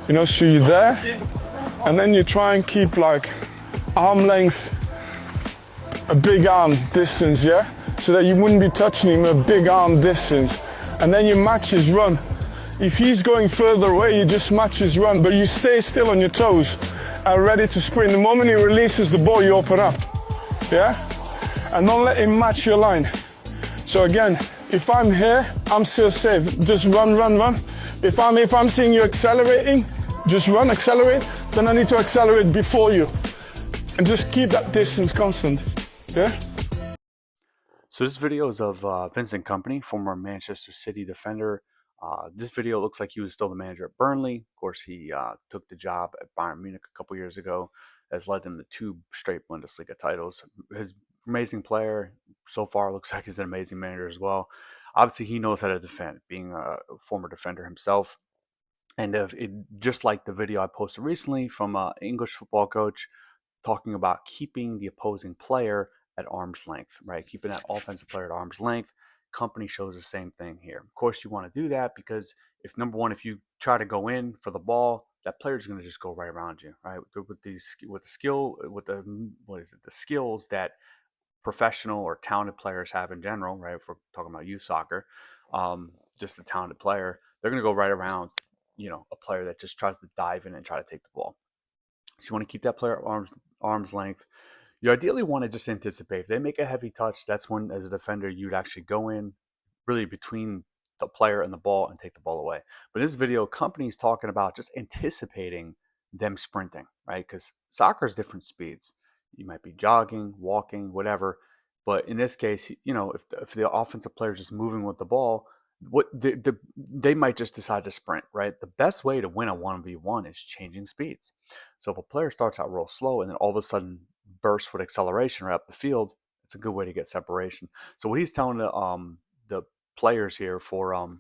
You know, so you're there, and then you try and keep like arm length, a big arm distance, yeah? So that you wouldn't be touching him, a big arm distance. And then you match his run. If he's going further away, you just match his run, but you stay still on your toes and ready to sprint. The moment he releases the ball, you open up, yeah? And don't let him match your line. So again, if I'm here, I'm still safe. Just run, run, run. If I'm seeing you accelerating, just run, accelerate, then I need to accelerate before you. And just keep that distance constant, yeah? So this video is of Vincent Kompany, former Manchester City defender. This video looks like he was still the manager at Burnley. Of course, he took the job at Bayern Munich a couple years ago, has led them to 2 straight Bundesliga titles. His amazing player so far, looks like he's an amazing manager as well. Obviously, he knows how to defend, being a former defender himself. And just like the video I posted recently from an English football coach talking about keeping the opposing player at arm's length, right? Keeping that offensive player at arm's length. Kompany shows the same thing here. Of course, you want to do that because if number one, if you try to go in for the ball, that player's going to just go right around you, right? With the skills that professional or talented players have in general, right? If we're talking about youth soccer, just a talented player, they're going to go right around, a player that just tries to dive in and try to take the ball. So you want to keep that player at arm's length. You ideally want to just anticipate. If they make a heavy touch, that's when, as a defender, you'd actually go in really between the player and the ball and take the ball away. But in this video, Kompany's talking about just anticipating them sprinting, right? Because soccer is different speeds. You might be jogging, walking, whatever. But in this case, if the offensive player is just moving with the ball, they might just decide to sprint, right? The best way to win a 1v1 is changing speeds. So if a player starts out real slow and then all of a sudden bursts with acceleration right up the field, it's a good way to get separation. So what he's telling the players here for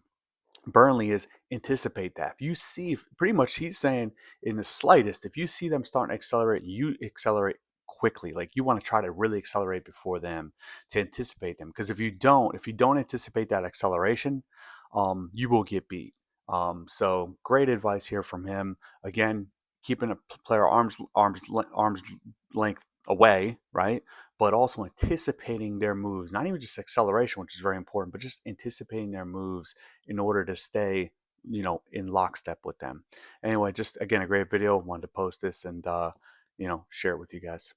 Burnley is anticipate that. If you see, pretty much he's saying in the slightest, if you see them starting to accelerate, you accelerate quickly. Like you want to try to really accelerate before them to anticipate them. Because if you don't anticipate that acceleration, you will get beat. So great advice here from him. Again, keeping a player arms length away, right? But also anticipating their moves, not even just acceleration, which is very important, but just anticipating their moves in order to stay, in lockstep with them. Anyway, just again, a great video. Wanted to post this and, share it with you guys.